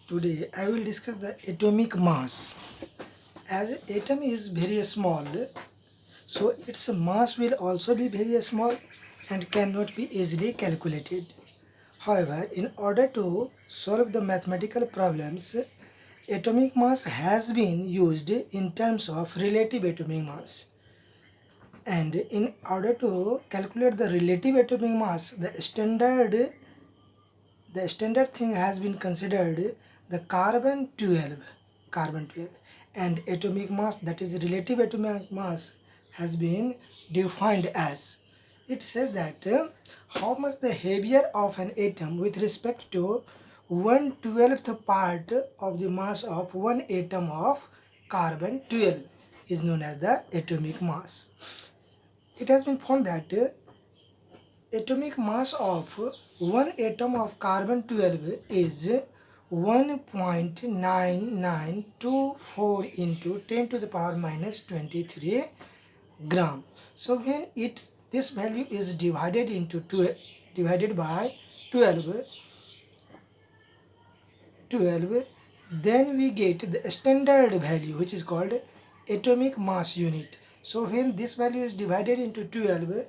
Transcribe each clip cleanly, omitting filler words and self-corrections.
Today I will discuss the atomic mass. As atom is very small, so its mass will also be very small and cannot be easily calculated. However, in order to solve the mathematical problems, atomic mass has been used in terms of relative atomic mass. And in order to calculate the relative atomic mass, the standard thing has been considered the carbon 12, and atomic mass, that is relative atomic mass, has been defined as, it says that how much the heavier of an atom with respect to 1/12th part of the mass of one atom of carbon 12 is known as the atomic mass. It has been found that atomic mass of one atom of carbon 12 is 1.9924 into 10 to the power minus 23 gram. So when this value is divided into divided by 12, then we get the standard value, which is called atomic mass unit. So when this value is divided into 12,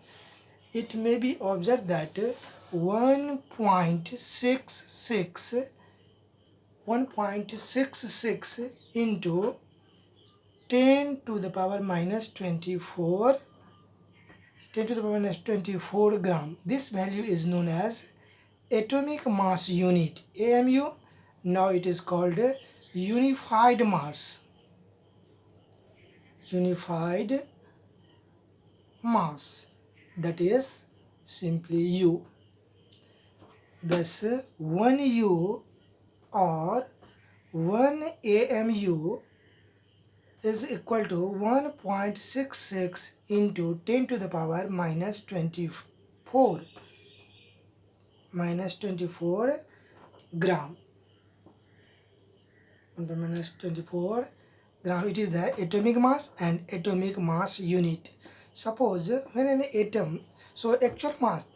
it may be observed that 1.66 into 10 to the power minus 24 gram. This value is known as atomic mass unit, AMU. Now it is called unified mass. Unified mass, that is simply U. Thus 1 U or 1 AMU is equal to 1.66 into 10 to the power minus 24 gram. 1 minus 24 gram. It is the atomic mass and atomic mass unit. Suppose when an atom, so actual mass,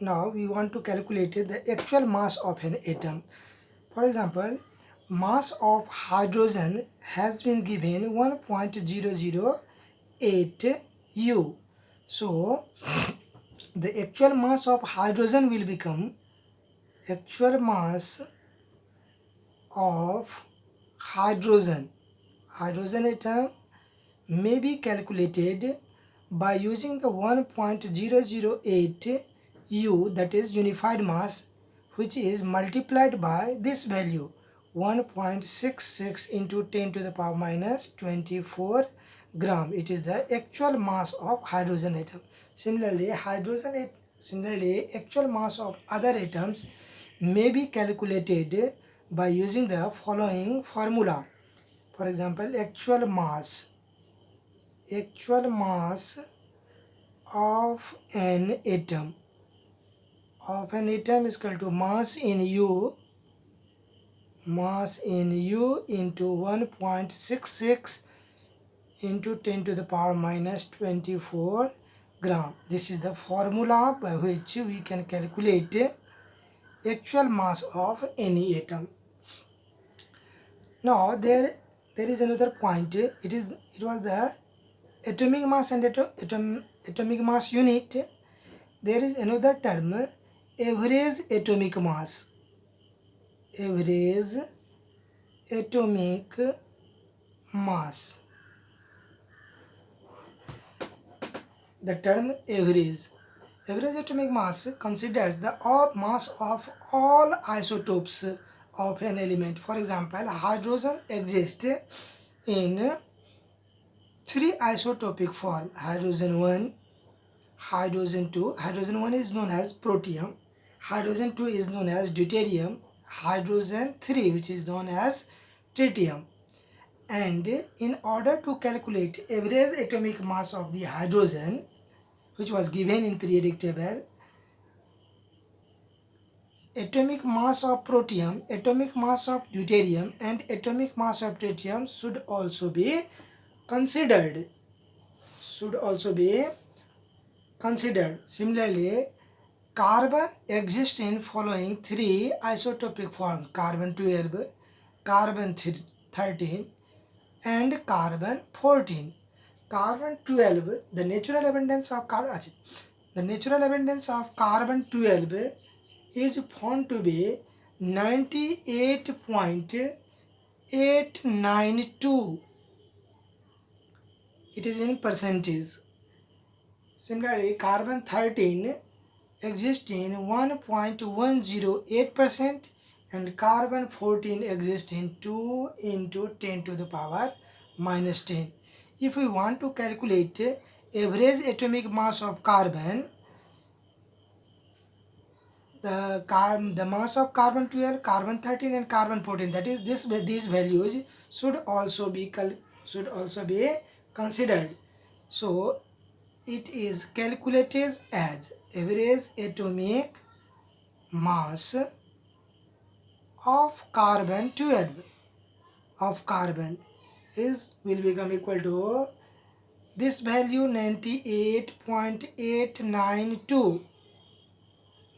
now we want to calculate the actual mass of an atom. For example, mass of hydrogen has been given 1.008 U. So the actual mass of hydrogen will become actual mass of hydrogen atom may be calculated by using the 1.008 U, that is unified mass, which is multiplied by this value 1.66 into 10 to the power minus 24 gram. It is the actual mass of hydrogen atom. Similarly, actual mass of other atoms may be calculated by using the following formula. For example, actual mass of an atom is equal to mass in U into 1.66 into 10 to the power minus 24 gram. This is the formula by which we can calculate actual mass of any atom. Now there is another point. It was the atomic mass and atomic mass unit. There is another term, average atomic mass. Average atomic mass. The term average atomic mass considers the mass of all isotopes of an element. For example, hydrogen exists in 3 isotopic form: hydrogen 1, hydrogen 2. Hydrogen 1 is known as protium, hydrogen 2 is known as deuterium, hydrogen 3 which is known as tritium. And in order to calculate average atomic mass of the hydrogen, which was given in periodic table, atomic mass of protium, atomic mass of deuterium and atomic mass of tritium should also be considered. Similarly, carbon exists in following three isotopic forms: carbon 12, carbon 13 and carbon 14. Carbon 12, the natural abundance of carbon 12 is found to be 98.892. It is in percentage. Similarly, carbon 13 exists in 1.108% and carbon 14 exists in 2 into 10 to the power minus 10. If we want to calculate average atomic mass of carbon, the mass of carbon 12, carbon 13 and carbon 14, that is these values should also be considered. So it is calculated as average atomic mass of carbon 12 of carbon will become equal to this value 98.892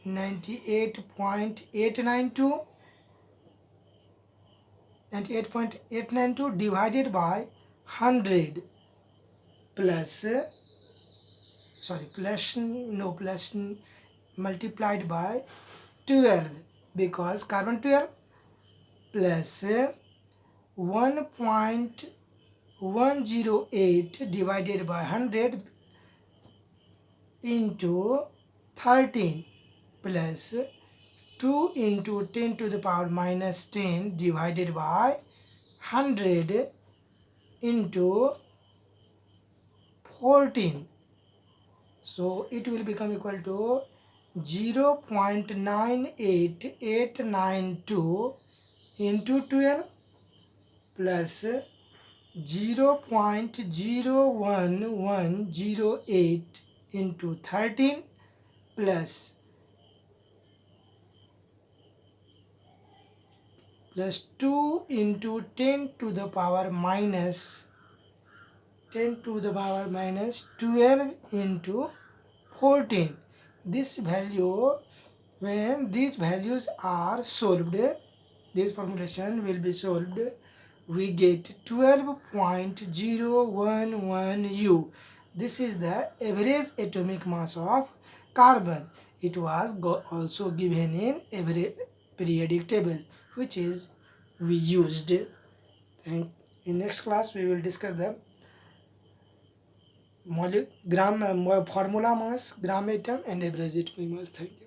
98.892 divided by 100 plus multiplied by 12, because carbon 12 plus 1.108 divided by 100 into 13 plus 2 into 10 to the power minus 10 divided by 100 into 14. So it will become equal to 0.98892 into 12 plus 0.01108 into 13 plus 2 into 10 to the power minus 12 into 14. This value, when these values are solved, this formulation will be solved, we get 12.011 U. This is the average atomic mass of carbon. It was also given in every periodic table, which is we used. And in next class we will discuss the formula mass, gram atom and average atomic mass. Thank you.